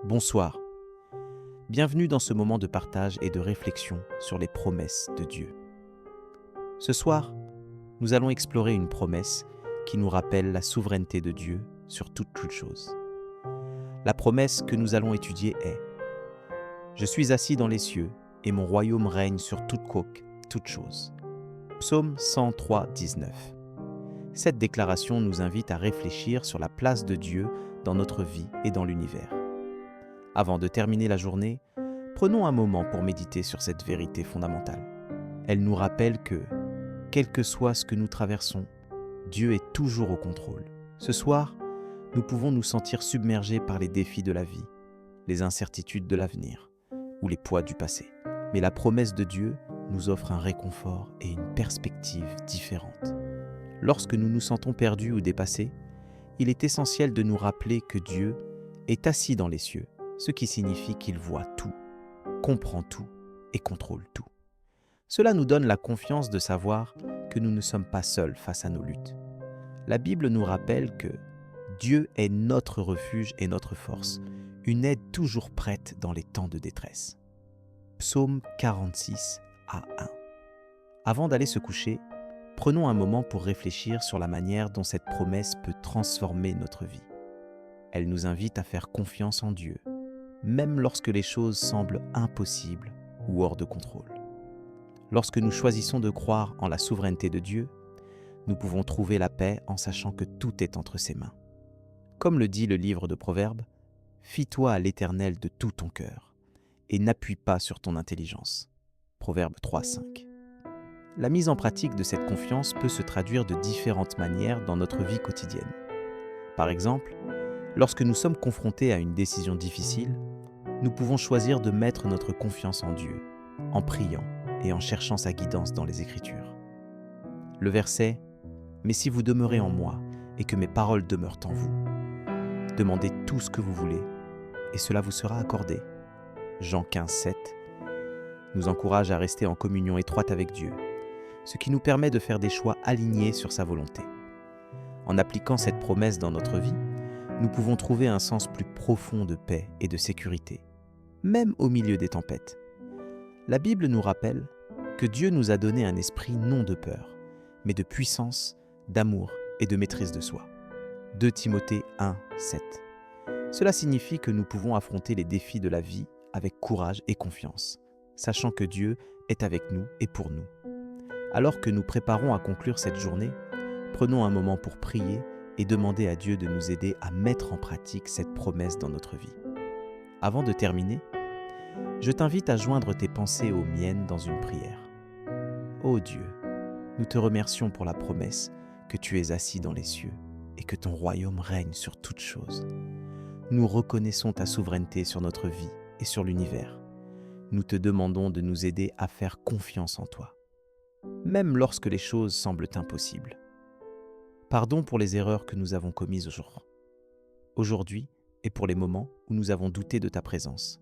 Bonsoir. Bienvenue dans ce moment de partage et de réflexion sur les promesses de Dieu. Ce soir, nous allons explorer une promesse qui nous rappelle la souveraineté de Dieu sur toute chose. La promesse que nous allons étudier est « Je suis assis dans les cieux et mon royaume règne sur toute chose ». Psaume 103, 19. Cette déclaration nous invite à réfléchir sur la place de Dieu dans notre vie et dans l'univers. Avant de terminer la journée, prenons un moment pour méditer sur cette vérité fondamentale. Elle nous rappelle que, quel que soit ce que nous traversons, Dieu est toujours au contrôle. Ce soir, nous pouvons nous sentir submergés par les défis de la vie, les incertitudes de l'avenir ou les poids du passé. Mais la promesse de Dieu nous offre un réconfort et une perspective différente. Lorsque nous nous sentons perdus ou dépassés, il est essentiel de nous rappeler que Dieu est assis dans les cieux, ce qui signifie qu'il voit tout, comprend tout et contrôle tout. Cela nous donne la confiance de savoir que nous ne sommes pas seuls face à nos luttes. La Bible nous rappelle que Dieu est notre refuge et notre force, une aide toujours prête dans les temps de détresse. Psaume 46 à 1. Avant d'aller se coucher, prenons un moment pour réfléchir sur la manière dont cette promesse peut transformer notre vie. Elle nous invite à faire confiance en Dieu, même lorsque les choses semblent impossibles ou hors de contrôle. Lorsque nous choisissons de croire en la souveraineté de Dieu, nous pouvons trouver la paix en sachant que tout est entre ses mains. Comme le dit le livre de Proverbes, « Fie-toi à l'Éternel de tout ton cœur, et n'appuie pas sur ton intelligence. » Proverbe 3, 5. La mise en pratique de cette confiance peut se traduire de différentes manières dans notre vie quotidienne. Par exemple, lorsque nous sommes confrontés à une décision difficile, nous pouvons choisir de mettre notre confiance en Dieu, en priant et en cherchant sa guidance dans les Écritures. Le verset « Mais si vous demeurez en moi et que mes paroles demeurent en vous, demandez tout ce que vous voulez et cela vous sera accordé. » Jean 15, 7 nous encourage à rester en communion étroite avec Dieu, ce qui nous permet de faire des choix alignés sur sa volonté. En appliquant cette promesse dans notre vie, nous pouvons trouver un sens plus profond de paix et de sécurité, même au milieu des tempêtes. La Bible nous rappelle que Dieu nous a donné un esprit non de peur, mais de puissance, d'amour et de maîtrise de soi. 2 Timothée 1, 7. Cela signifie que nous pouvons affronter les défis de la vie avec courage et confiance, sachant que Dieu est avec nous et pour nous. Alors que nous préparons à conclure cette journée, prenons un moment pour prier et demander à Dieu de nous aider à mettre en pratique cette promesse dans notre vie. Avant de terminer, je t'invite à joindre tes pensées aux miennes dans une prière. Ô Dieu, nous te remercions pour la promesse que tu es assis dans les cieux et que ton royaume règne sur toutes choses. Nous reconnaissons ta souveraineté sur notre vie et sur l'univers. Nous te demandons de nous aider à faire confiance en toi, même lorsque les choses semblent impossibles. Pardon pour les erreurs que nous avons commises aujourd'hui et pour les moments où nous avons douté de ta présence.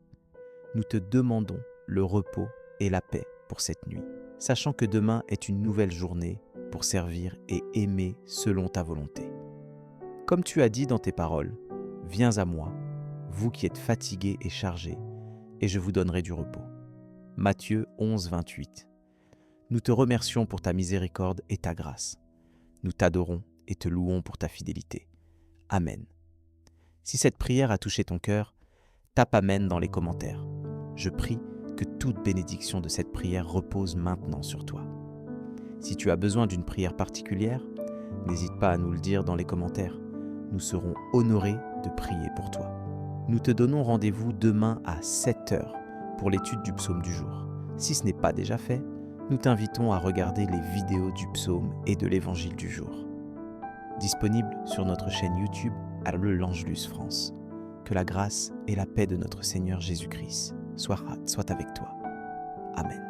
Nous te demandons le repos et la paix pour cette nuit, sachant que demain est une nouvelle journée pour servir et aimer selon ta volonté. Comme tu as dit dans tes paroles, « Viens à moi, vous qui êtes fatigués et chargés, et je vous donnerai du repos. » Matthieu 11, 28. Nous te remercions pour ta miséricorde et ta grâce. Nous t'adorons et te louons pour ta fidélité. Amen. Si cette prière a touché ton cœur, tape Amen dans les commentaires. Je prie que toute bénédiction de cette prière repose maintenant sur toi. Si tu as besoin d'une prière particulière, n'hésite pas à nous le dire dans les commentaires. Nous serons honorés de prier pour toi. Nous te donnons rendez-vous demain à 7h pour l'étude du psaume du jour. Si ce n'est pas déjà fait, nous t'invitons à regarder les vidéos du psaume et de l'évangile du jour. Disponible sur notre chaîne YouTube Le L'Angelus France. Que la grâce et la paix de notre Seigneur Jésus-Christ soient avec toi. Amen.